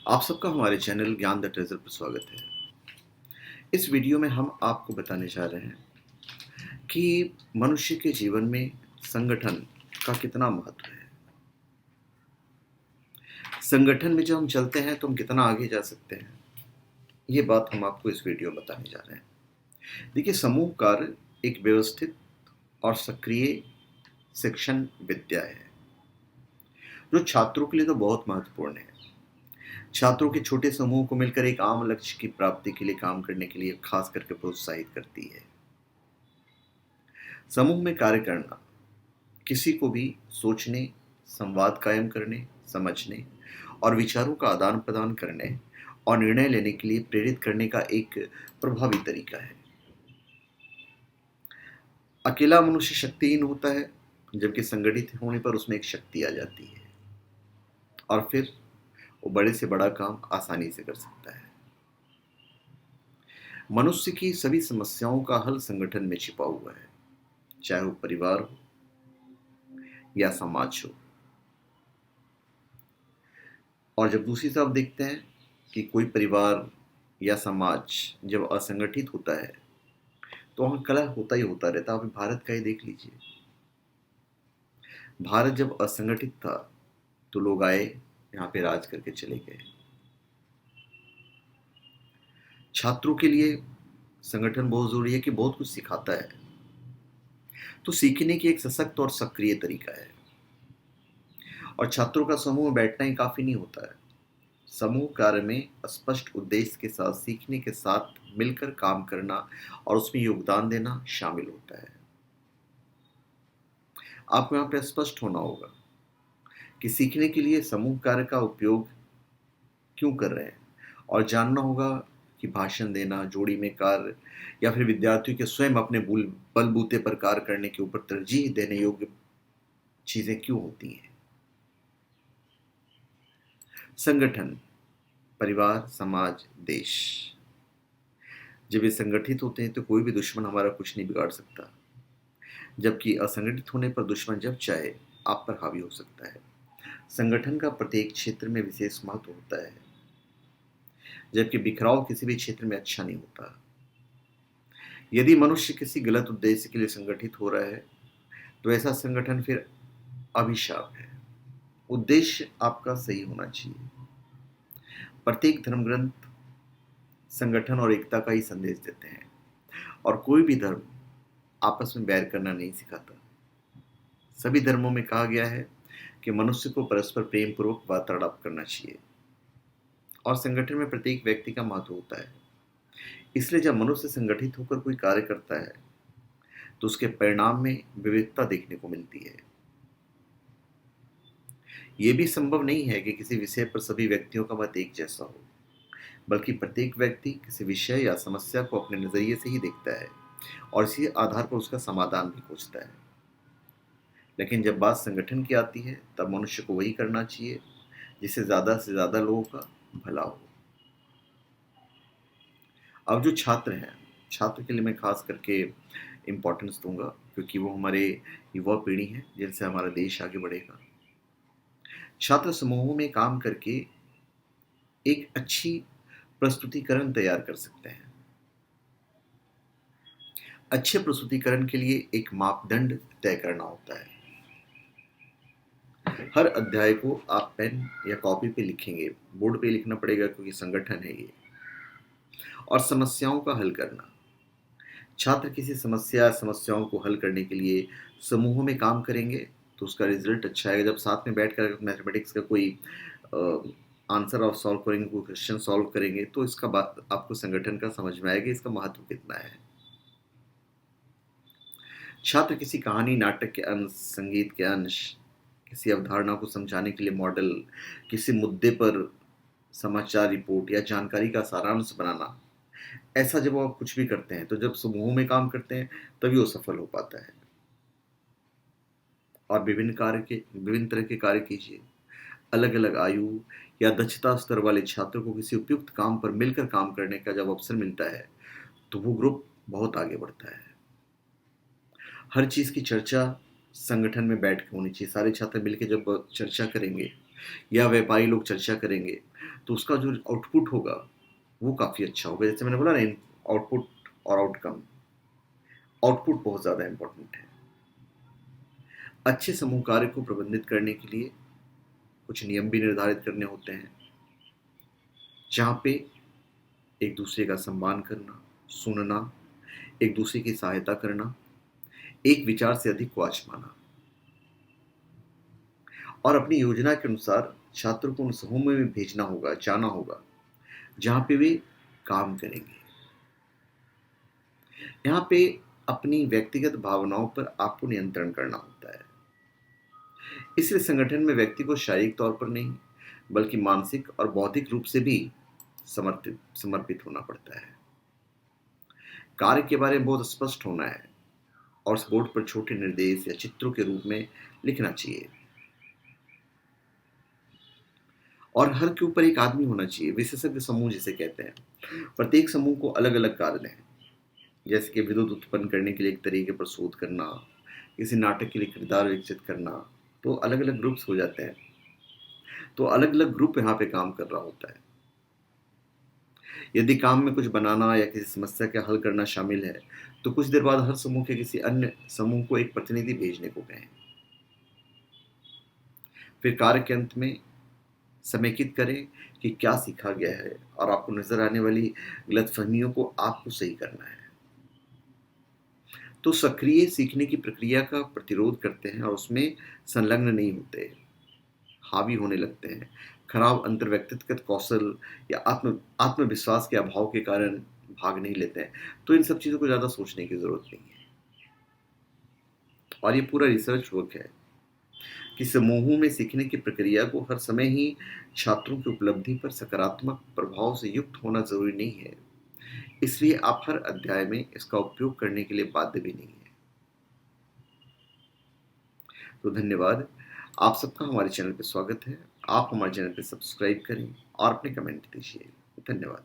आप सबका हमारे चैनल ज्ञान द ट्रेजर पर स्वागत है। इस वीडियो में हम आपको बताने जा रहे हैं कि मनुष्य के जीवन में संगठन का कितना महत्व है। संगठन में जब हम चलते हैं तो हम कितना आगे जा सकते हैं, ये बात हम आपको इस वीडियो में बताने जा रहे हैं। देखिए, समूह कार्य एक व्यवस्थित और सक्रिय शिक्षण विद्या है जो छात्रों के लिए तो बहुत महत्वपूर्ण है। छात्रों के छोटे समूह को मिलकर एक आम लक्ष्य की प्राप्ति के लिए काम करने के लिए खास करके प्रोत्साहित करती है। समूह में कार्य करना किसी को भी सोचने, संवाद कायम करने, समझने और विचारों का आदान प्रदान करने और निर्णय लेने के लिए प्रेरित करने का एक प्रभावी तरीका है। अकेला मनुष्य शक्तिहीन होता है, जबकि संगठित होने पर उसमें एक शक्ति आ जाती है और फिर वो बड़े से बड़ा काम आसानी से कर सकता है। मनुष्य की सभी समस्याओं का हल संगठन में छिपा हुआ है, चाहे वो परिवार हो या समाज हो। और जब दूसरी तरफ देखते हैं कि कोई परिवार या समाज जब असंगठित होता है तो वहाँ कलह होता ही होता रहता है। आप भारत का ही देख लीजिए। भारत जब असंगठित था तो लोग आए, यहाँ पे राज करके चले गए। छात्रों के लिए संगठन बहुत जरूरी है कि बहुत कुछ सिखाता है, तो सीखने की एक सशक्त और सक्रिय तरीका है। और छात्रों का समूह में बैठना ही काफी नहीं होता है। समूह कार्य में स्पष्ट उद्देश्य के साथ सीखने के साथ मिलकर काम करना और उसमें योगदान देना शामिल होता है। आपको यहाँ पे स्पष्ट होना होगा कि सीखने के लिए समूह कार्य का उपयोग क्यों कर रहे हैं, और जानना होगा कि भाषण देना, जोड़ी में कार्य या फिर विद्यार्थियों के स्वयं अपने बलबूते पर कार्य करने के ऊपर तरजीह देने योग्य चीजें क्यों होती हैं। संगठन, परिवार, समाज, देश जब ये संगठित होते हैं तो कोई भी दुश्मन हमारा कुछ नहीं बिगाड़ सकता, जबकि असंगठित होने पर दुश्मन जब चाहे आप पर हावी हो सकता है। संगठन का प्रत्येक क्षेत्र में विशेष महत्व होता है, जबकि बिखराव किसी भी क्षेत्र में अच्छा नहीं होता। यदि मनुष्य किसी गलत उद्देश्य के लिए संगठित हो रहा है तो ऐसा संगठन फिर अभिशाप है। उद्देश्य आपका सही होना चाहिए। प्रत्येक धर्म ग्रंथ संगठन और एकता का ही संदेश देते हैं, और कोई भी धर्म आपस में बैर करना नहीं सिखाता। सभी धर्मों में कहा गया है कि मनुष्य को परस्पर प्रेम पूर्वक वार्तालाप करना चाहिए, और संगठन में प्रत्येक व्यक्ति का महत्व होता है। इसलिए जब मनुष्य संगठित होकर कोई कार्य करता है तो उसके परिणाम में विविधता देखने को मिलती है। यह भी संभव नहीं है कि किसी विषय पर सभी व्यक्तियों का मत एक जैसा हो, बल्कि प्रत्येक व्यक्ति किसी विषय या समस्या को अपने नजरिए से ही देखता है और इसी आधार पर उसका समाधान भी खोजता है। लेकिन जब बात संगठन की आती है तब मनुष्य को वही करना चाहिए जिससे ज़्यादा से ज़्यादा लोगों का भला हो। अब जो छात्र हैं, छात्र के लिए मैं खास करके इम्पोर्टेंस दूंगा, क्योंकि वो हमारे युवा पीढ़ी है जिनसे हमारा देश आगे बढ़ेगा। छात्र समूहों में काम करके एक अच्छी प्रस्तुतिकरण तैयार कर सकते हैं। अच्छे प्रस्तुतिकरण के लिए एक मापदंड तय करना होता है। हर अध्याय को आप पेन या कॉपी पे लिखेंगे, बोर्ड पे लिखना पड़ेगा क्योंकि संगठन है ये। और समस्याओं का हल करना, छात्र किसी समस्याओं को हल करने के लिए समूहों में काम करेंगे तो उसका रिजल्ट अच्छा आएगा। जब साथ में बैठकर मैथमेटिक्स का कोई आंसर आप सॉल्व करेंगे, कोई क्वेश्चन सॉल्व करेंगे, तो इसका बात आपको संगठन का समझ में आएगा, इसका महत्व कितना है। छात्र किसी कहानी, नाटक के अंश, संगीत के अंश, किसी अवधारणा को समझाने के लिए मॉडल, किसी मुद्दे पर समाचार रिपोर्ट या जानकारी का सारांश बनाना, ऐसा जब आप कुछ भी करते हैं तो जब समूह में काम करते हैं तभी वो सफल हो पाता है। और विभिन्न तरह के कार्य कीजिए। अलग अलग आयु या दक्षता स्तर वाले छात्रों को किसी उपयुक्त काम पर मिलकर काम करने का जब अवसर मिलता है तो वो ग्रुप बहुत आगे बढ़ता है। हर चीज की चर्चा संगठन में बैठ के होनी चाहिए। सारे छात्र मिलकर जब चर्चा करेंगे या व्यापारी लोग चर्चा करेंगे, तो उसका जो आउटपुट होगा वो काफ़ी अच्छा होगा। जैसे मैंने बोला ना, आउटपुट और आउटकम, आउटपुट बहुत ज़्यादा इम्पोर्टेंट है। अच्छे समूह कार्य को प्रबंधित करने के लिए कुछ नियम भी निर्धारित करने होते हैं, जहाँ पे एक दूसरे का सम्मान करना, सुनना, एक दूसरे की सहायता करना, एक विचार से अधिक को आजमाना और अपनी योजना के अनुसार छात्रों को उन समूह में भेजना होगा, जाना होगा जहाँ पे वे काम करेंगे। यहाँ पे अपनी व्यक्तिगत भावनाओं पर आपको नियंत्रण करना होता है। इसलिए संगठन में व्यक्ति को शारीरिक तौर पर नहीं, बल्कि मानसिक और बौद्धिक रूप से भी समर्पित होना पड़ता है। कार्य के बारे में बहुत स्पष्ट होना है और उस बोर्ड पर छोटे निर्देश या चित्रों के रूप में लिखना चाहिए। और हर के ऊपर एक आदमी होना चाहिए, विशेषज्ञ समूह जिसे कहते हैं। प्रत्येक समूह को अलग अलग कार्य हैं, जैसे कि विद्युत उत्पन्न करने के लिए एक तरीके पर शोध करना, किसी नाटक के लिए किरदार विकसित करना, तो अलग अलग ग्रुप्स हो जाते हैं। तो अलग अलग ग्रुप यहाँ पे काम कर रहा होता है। यदि काम में कुछ बनाना या किसी समस्या का हल करना शामिल है, तो कुछ देर बाद हर समूह के किसी अन्य समूह को एक प्रतिनिधि भेजने को कहें। फिर कार्य के अंत में समेकित करें कि क्या सीखा गया है और आपको नजर आने वाली गलतफहमियों को आपको सही करना है। तो सक्रिय सीखने की प्रक्रिया का प्रतिरोध करते हैं और उसमें संलग्न नहीं होते, हावी होने लगते हैं। खराब अंतर व्यक्तिगत कौशल या आत्मविश्वास के अभाव के कारण भाग नहीं लेते हैं। तो इन सब चीज़ों को ज़्यादा सोचने की ज़रूरत नहीं है। और ये पूरा रिसर्च वर्क है कि समूहों में सीखने की प्रक्रिया को हर समय ही छात्रों की उपलब्धि पर सकारात्मक प्रभाव से युक्त होना ज़रूरी नहीं है। इसलिए आप हर अध्याय में इसका उपयोग करने के लिए बाध्य भी नहीं है। तो धन्यवाद। आप सबका हमारे चैनल पे स्वागत है। आप हमारे चैनल पे सब्सक्राइब करें और अपने कमेंट दीजिए। धन्यवाद।